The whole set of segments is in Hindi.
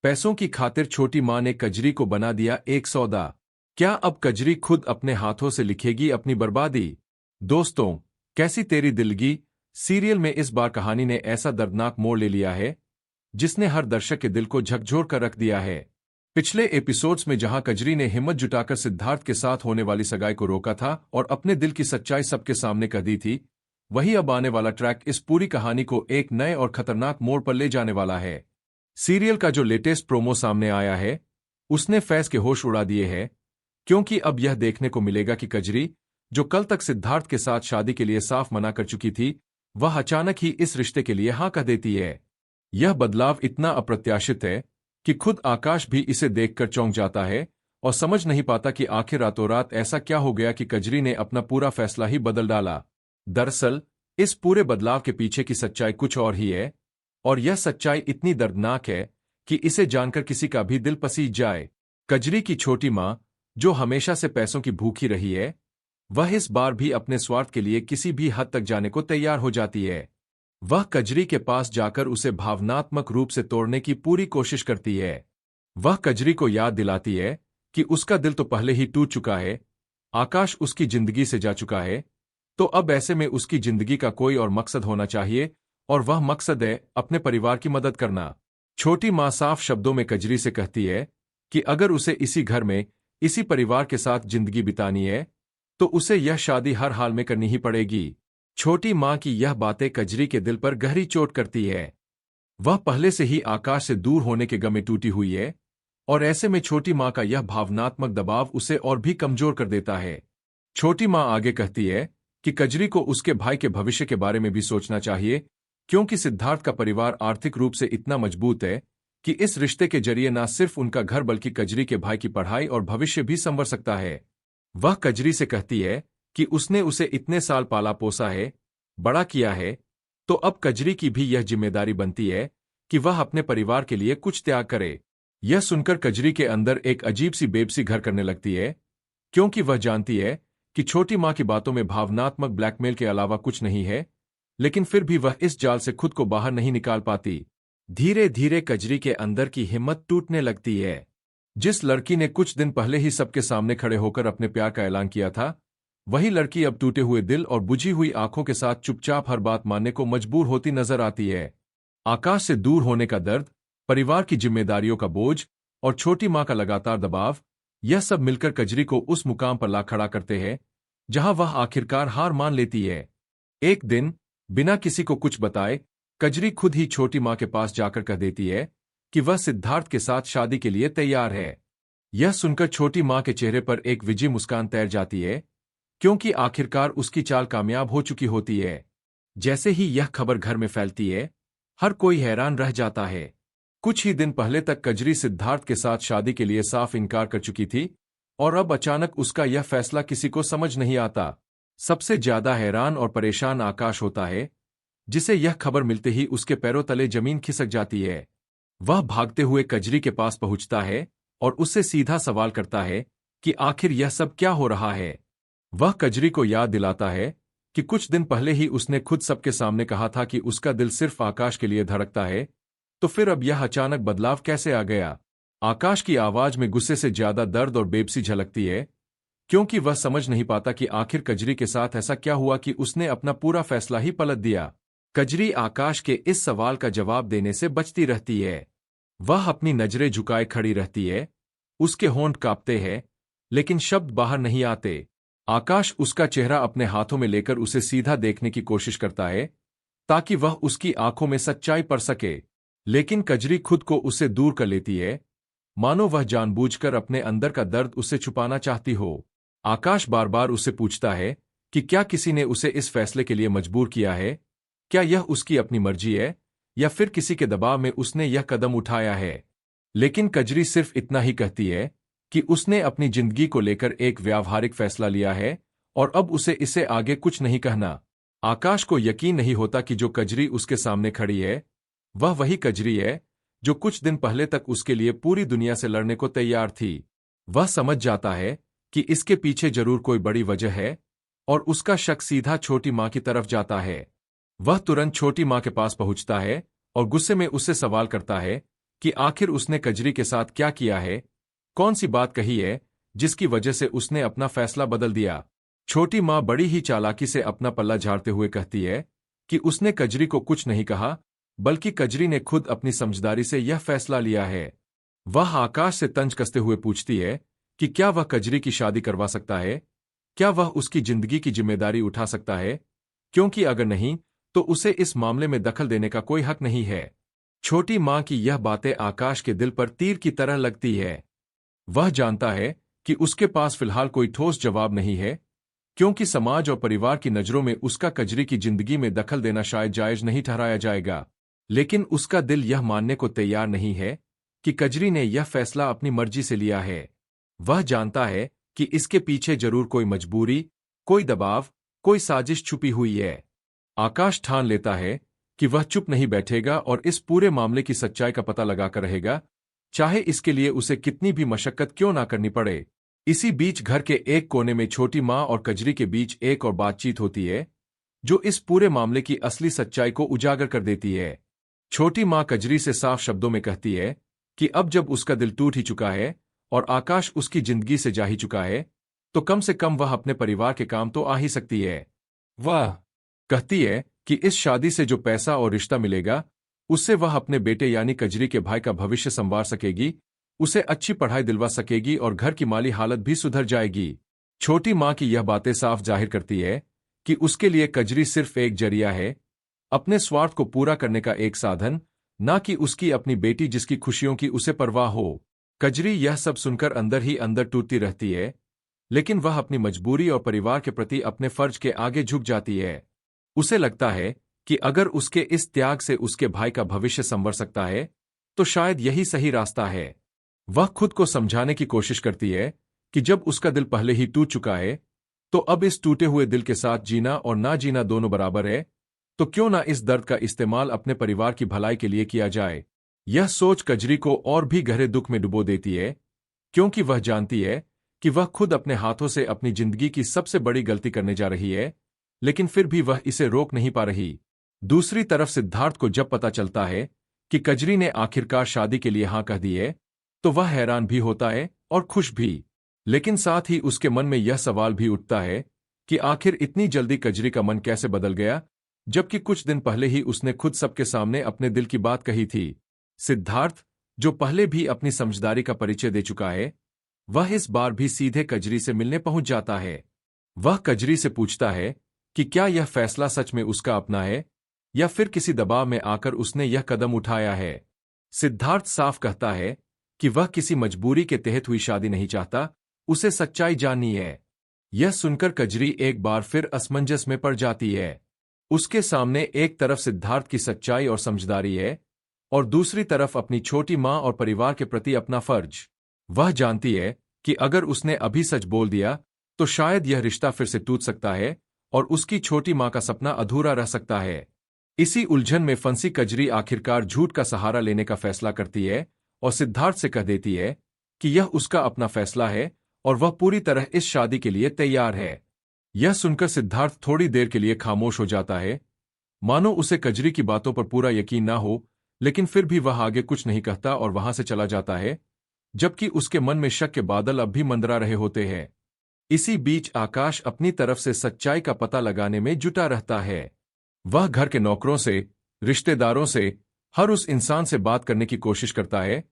पैसों की खातिर छोटी माँ ने कजरी को बना दिया एक सौदा। क्या अब कजरी खुद अपने हाथों से लिखेगी अपनी बर्बादी? दोस्तों, कैसी तेरी दिलगी सीरियल में इस बार कहानी ने ऐसा दर्दनाक मोड़ ले लिया है जिसने हर दर्शक के दिल को झकझोर कर रख दिया है। पिछले एपिसोड्स में जहां कजरी ने हिम्मत जुटाकर सिद्धार्थ के साथ होने वाली सगाई को रोका था और अपने दिल की सच्चाई सबके सामने कह दी थी, वहीं अब आने वाला ट्रैक इस पूरी कहानी को एक नए और खतरनाक मोड़ पर ले जाने वाला है। सीरियल का जो लेटेस्ट प्रोमो सामने आया है, उसने फैज़ के होश उड़ा दिए हैं, क्योंकि अब यह देखने को मिलेगा कि कजरी, जो कल तक सिद्धार्थ के साथ शादी के लिए साफ मना कर चुकी थी, वह अचानक ही इस रिश्ते के लिए हाँ कह देती है। यह बदलाव इतना अप्रत्याशित है कि खुद आकाश भी इसे देखकर चौंक जाता है और समझ नहीं पाता कि आखिर रातों रात ऐसा क्या हो गया कि कजरी ने अपना पूरा फैसला ही बदल डाला। दरअसल, इस पूरे बदलाव के पीछे की सच्चाई कुछ और ही है, और यह सच्चाई इतनी दर्दनाक है कि इसे जानकर किसी का भी दिल पसीज जाए। कजरी की छोटी माँ, जो हमेशा से पैसों की भूखी रही है, वह इस बार भी अपने स्वार्थ के लिए किसी भी हद तक जाने को तैयार हो जाती है। वह कजरी के पास जाकर उसे भावनात्मक रूप से तोड़ने की पूरी कोशिश करती है। वह कजरी को याद दिलाती है कि उसका दिल तो पहले ही टूट चुका है, आकाश उसकी जिंदगी से जा चुका है, तो अब ऐसे में उसकी जिंदगी का कोई और मकसद होना चाहिए, और वह मकसद है अपने परिवार की मदद करना। छोटी माँ साफ शब्दों में कजरी से कहती है कि अगर उसे इसी घर में, इसी परिवार के साथ जिंदगी बितानी है, तो उसे यह शादी हर हाल में करनी ही पड़ेगी। छोटी माँ की यह बातें कजरी के दिल पर गहरी चोट करती है। वह पहले से ही आकाश से दूर होने के गम में टूटी हुई है, और ऐसे में छोटी माँ का यह भावनात्मक दबाव उसे और भी कमजोर कर देता है। छोटी माँ आगे कहती है कि कजरी को उसके भाई के भविष्य के बारे में भी सोचना चाहिए, क्योंकि सिद्धार्थ का परिवार आर्थिक रूप से इतना मजबूत है कि इस रिश्ते के जरिए न सिर्फ उनका घर बल्कि कजरी के भाई की पढ़ाई और भविष्य भी संवर सकता है। वह कजरी से कहती है कि उसने उसे इतने साल पाला पोसा है, बड़ा किया है, तो अब कजरी की भी यह जिम्मेदारी बनती है कि वह अपने परिवार के लिए कुछ त्याग करे। यह सुनकर कजरी के अंदर एक अजीब सी बेबसी घर करने लगती है, क्योंकि वह जानती है कि छोटी माँ की बातों में भावनात्मक ब्लैकमेल के अलावा कुछ नहीं है, लेकिन फिर भी वह इस जाल से खुद को बाहर नहीं निकाल पाती। धीरे धीरे कजरी के अंदर की हिम्मत टूटने लगती है। जिस लड़की ने कुछ दिन पहले ही सबके सामने खड़े होकर अपने प्यार का ऐलान किया था, वही लड़की अब टूटे हुए दिल और बुझी हुई आंखों के साथ चुपचाप हर बात मानने को मजबूर होती नजर आती है। आकाश से दूर होने का दर्द, परिवार की जिम्मेदारियों का बोझ और छोटी माँ का लगातार दबाव, यह सब मिलकर कजरी को उस मुकाम पर ला खड़ा करते हैं जहां वह आखिरकार हार मान लेती है। एक दिन, बिना किसी को कुछ बताए, कजरी खुद ही छोटी माँ के पास जाकर कह देती है कि वह सिद्धार्थ के साथ शादी के लिए तैयार है। यह सुनकर छोटी माँ के चेहरे पर एक विजयी मुस्कान तैर जाती है, क्योंकि आखिरकार उसकी चाल कामयाब हो चुकी होती है। जैसे ही यह खबर घर में फैलती है, हर कोई हैरान रह जाता है। कुछ ही दिन पहले तक कजरी सिद्धार्थ के साथ शादी के लिए साफ इनकार कर चुकी थी, और अब अचानक उसका यह फैसला किसी को समझ नहीं आता। सबसे ज्यादा हैरान और परेशान आकाश होता है, जिसे यह खबर मिलते ही उसके पैरों तले जमीन खिसक जाती है। वह भागते हुए कजरी के पास पहुंचता है और उससे सीधा सवाल करता है कि आखिर यह सब क्या हो रहा है। वह कजरी को याद दिलाता है कि कुछ दिन पहले ही उसने खुद सबके सामने कहा था कि उसका दिल सिर्फ आकाश के लिए धड़कता है, तो फिर अब यह अचानक बदलाव कैसे आ गया? आकाश की आवाज में गुस्से से ज्यादा दर्द और बेबसी झलकती है, क्योंकि वह समझ नहीं पाता कि आखिर कजरी के साथ ऐसा क्या हुआ कि उसने अपना पूरा फैसला ही पलट दिया। कजरी आकाश के इस सवाल का जवाब देने से बचती रहती है। वह अपनी नजरें झुकाए खड़ी रहती है, उसके होंठ कांपते हैं, लेकिन शब्द बाहर नहीं आते। आकाश उसका चेहरा अपने हाथों में लेकर उसे सीधा देखने की कोशिश करता है, ताकि वह उसकी आंखों में सच्चाई पढ़ सके, लेकिन कजरी खुद को उससे दूर कर लेती है, मानो वह जानबूझकर अपने अंदर का दर्द उससे छुपाना चाहती हो। आकाश बार बार उससे पूछता है कि क्या किसी ने उसे इस फैसले के लिए मजबूर किया है, क्या यह उसकी अपनी मर्जी है, या फिर किसी के दबाव में उसने यह कदम उठाया है। लेकिन कजरी सिर्फ इतना ही कहती है कि उसने अपनी जिंदगी को लेकर एक व्यावहारिक फैसला लिया है, और अब उसे इससे आगे कुछ नहीं कहना। आकाश को यकीन नहीं होता कि जो कजरी उसके सामने खड़ी है, वह वही कजरी है जो कुछ दिन पहले तक उसके लिए पूरी दुनिया से लड़ने को तैयार थी। वह समझ जाता है कि इसके पीछे जरूर कोई बड़ी वजह है, और उसका शक सीधा छोटी माँ की तरफ जाता है। वह तुरंत छोटी माँ के पास पहुंचता है और गुस्से में उससे सवाल करता है कि आखिर उसने कजरी के साथ क्या किया है, कौन सी बात कही है जिसकी वजह से उसने अपना फैसला बदल दिया। छोटी माँ बड़ी ही चालाकी से अपना पल्ला झाड़ते हुए कहती है कि उसने कजरी को कुछ नहीं कहा, बल्कि कजरी ने खुद अपनी समझदारी से यह फैसला लिया है। वह आकाश से तंज कसते हुए पूछती है कि क्या वह कजरी की शादी करवा सकता है, क्या वह उसकी जिंदगी की जिम्मेदारी उठा सकता है, क्योंकि अगर नहीं तो उसे इस मामले में दखल देने का कोई हक नहीं है। छोटी माँ की यह बातें आकाश के दिल पर तीर की तरह लगती है। वह जानता है कि उसके पास फिलहाल कोई ठोस जवाब नहीं है, क्योंकि समाज और परिवार की नज़रों में उसका कजरी की जिंदगी में दखल देना शायद जायज नहीं ठहराया जाएगा। लेकिन उसका दिल यह मानने को तैयार नहीं है कि कजरी ने यह फैसला अपनी मर्जी से लिया है। वह जानता है कि इसके पीछे जरूर कोई मजबूरी, कोई दबाव, कोई साजिश छुपी हुई है। आकाश ठान लेता है कि वह चुप नहीं बैठेगा और इस पूरे मामले की सच्चाई का पता लगाकर रहेगा, चाहे इसके लिए उसे कितनी भी मशक्कत क्यों ना करनी पड़े। इसी बीच घर के एक कोने में छोटी माँ और कजरी के बीच एक और बातचीत होती है, जो इस पूरे मामले की असली सच्चाई को उजागर कर देती है। छोटी माँ कजरी से साफ शब्दों में कहती है कि अब जब उसका दिल टूट ही चुका है और आकाश उसकी जिंदगी से जा ही चुका है, तो कम से कम वह अपने परिवार के काम तो आ ही सकती है। वह कहती है कि इस शादी से जो पैसा और रिश्ता मिलेगा, उससे वह अपने बेटे यानी कजरी के भाई का भविष्य संवार सकेगी, उसे अच्छी पढ़ाई दिलवा सकेगी और घर की माली हालत भी सुधर जाएगी। छोटी माँ की यह बातें साफ जाहिर करती है कि उसके लिए कजरी सिर्फ एक जरिया है, अपने स्वार्थ को पूरा करने का एक साधन, ना कि उसकी अपनी बेटी जिसकी खुशियों की उसे परवाह हो। कजरी यह सब सुनकर अंदर ही अंदर टूटती रहती है, लेकिन वह अपनी मजबूरी और परिवार के प्रति अपने फर्ज के आगे झुक जाती है। उसे लगता है कि अगर उसके इस त्याग से उसके भाई का भविष्य संवर सकता है, तो शायद यही सही रास्ता है। वह खुद को समझाने की कोशिश करती है कि जब उसका दिल पहले ही टूट चुका है, तो अब इस टूटे हुए दिल के साथ जीना और ना जीना दोनों बराबर है, तो क्यों ना इस दर्द का इस्तेमाल अपने परिवार की भलाई के लिए किया जाए। यह सोच कजरी को और भी गहरे दुख में डुबो देती है, क्योंकि वह जानती है कि वह खुद अपने हाथों से अपनी जिंदगी की सबसे बड़ी गलती करने जा रही है, लेकिन फिर भी वह इसे रोक नहीं पा रही। दूसरी तरफ सिद्धार्थ को जब पता चलता है कि कजरी ने आखिरकार शादी के लिए हाँ कह दी है, तो वह हैरान भी होता है और खुश भी। लेकिन साथ ही उसके मन में यह सवाल भी उठता है कि आखिर इतनी जल्दी कजरी का मन कैसे बदल गया, जबकि कुछ दिन पहले ही उसने खुद सबके सामने अपने दिल की बात कही थी। सिद्धार्थ, जो पहले भी अपनी समझदारी का परिचय दे चुका है, वह इस बार भी सीधे कजरी से मिलने पहुंच जाता है। वह कजरी से पूछता है कि क्या यह फैसला सच में उसका अपना है, या फिर किसी दबाव में आकर उसने यह कदम उठाया है। सिद्धार्थ साफ कहता है कि वह किसी मजबूरी के तहत हुई शादी नहीं चाहता, उसे सच्चाई जाननी है। यह सुनकर कजरी एक बार फिर असमंजस में पड़ जाती है। उसके सामने एक तरफ सिद्धार्थ की सच्चाई और समझदारी है, और दूसरी तरफ अपनी छोटी माँ और परिवार के प्रति अपना फर्ज। वह जानती है कि अगर उसने अभी सच बोल दिया, तो शायद यह रिश्ता फिर से टूट सकता है और उसकी छोटी माँ का सपना अधूरा रह सकता है। इसी उलझन में फंसी कजरी आखिरकार झूठ का सहारा लेने का फैसला करती है और सिद्धार्थ से कह देती है कि यह उसका अपना फैसला है और वह पूरी तरह इस शादी के लिए तैयार है। यह सुनकर सिद्धार्थ थोड़ी देर के लिए खामोश हो जाता है, मानो उसे कजरी की बातों पर पूरा यकीन ना हो, लेकिन फिर भी वह आगे कुछ नहीं कहता और वहां से चला जाता है, जबकि उसके मन में शक के बादल अब भी मंडरा रहे होते हैं। इसी बीच आकाश अपनी तरफ से सच्चाई का पता लगाने में जुटा रहता है। वह घर के नौकरों से, रिश्तेदारों से, हर उस इंसान से बात करने की कोशिश करता है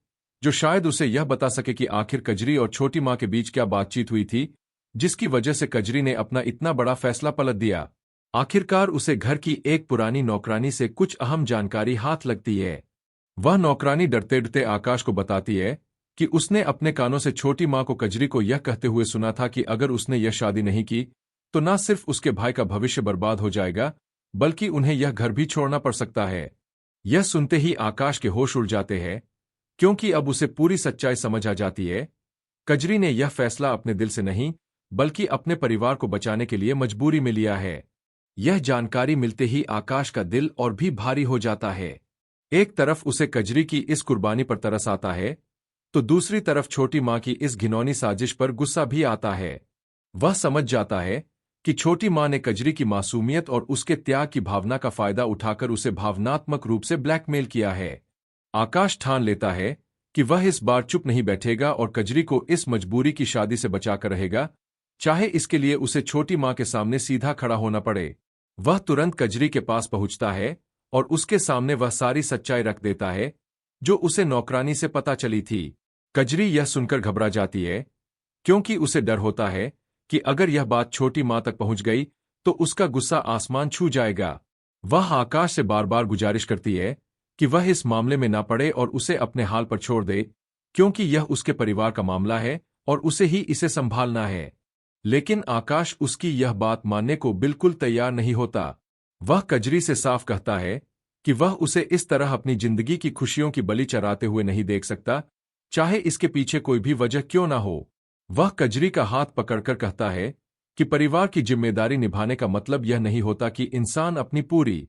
जो शायद उसे यह बता सके कि आखिर कजरी और छोटी माँ के बीच क्या बातचीत हुई थी, जिसकी वजह से कजरी ने अपना इतना बड़ा फैसला पलट दिया। आखिरकार उसे घर की एक पुरानी नौकरानी से कुछ अहम जानकारी हाथ लगती है। वह नौकरानी डरते डरते आकाश को बताती है कि उसने अपने कानों से छोटी माँ को कजरी को यह कहते हुए सुना था कि अगर उसने यह शादी नहीं की, तो न सिर्फ उसके भाई का भविष्य बर्बाद हो जाएगा, बल्कि उन्हें यह घर भी छोड़ना पड़ सकता है। यह सुनते ही आकाश के होश उड़ जाते हैं, क्योंकि अब उसे पूरी सच्चाई समझ आ जाती है। कजरी ने यह फैसला अपने दिल से नहीं, बल्कि अपने परिवार को बचाने के लिए मजबूरी में लिया है। यह जानकारी मिलते ही आकाश का दिल और भी भारी हो जाता है। एक तरफ उसे कजरी की इस कुर्बानी पर तरस आता है, तो दूसरी तरफ छोटी माँ की इस घिनौनी साजिश पर गुस्सा भी आता है। वह समझ जाता है कि छोटी माँ ने कजरी की मासूमियत और उसके त्याग की भावना का फायदा उठाकर उसे भावनात्मक रूप से ब्लैकमेल किया है। आकाश ठान लेता है कि वह इस बार चुप नहीं बैठेगा और कजरी को इस मजबूरी की शादी से बचाकर रहेगा, चाहे इसके लिए उसे छोटी माँ के सामने सीधा खड़ा होना पड़े। वह तुरंत कजरी के पास पहुंचता है और उसके सामने वह सारी सच्चाई रख देता है जो उसे नौकरानी से पता चली थी। कजरी यह सुनकर घबरा जाती है, क्योंकि उसे डर होता है कि अगर यह बात छोटी माँ तक पहुंच गई तो उसका गुस्सा आसमान छू जाएगा। वह आकाश से बार बार गुजारिश करती है कि वह इस मामले में ना पड़े और उसे अपने हाल पर छोड़ दे, क्योंकि यह उसके परिवार का मामला है और उसे ही इसे संभालना है। लेकिन आकाश उसकी यह बात मानने को बिल्कुल तैयार नहीं होता। वह कजरी से साफ कहता है कि वह उसे इस तरह अपनी जिंदगी की खुशियों की बलि चढ़ाते हुए नहीं देख सकता, चाहे इसके पीछे कोई भी वजह क्यों ना हो। वह कजरी का हाथ पकड़कर कहता है कि परिवार की जिम्मेदारी निभाने का मतलब यह नहीं होता कि इंसान अपनी पूरी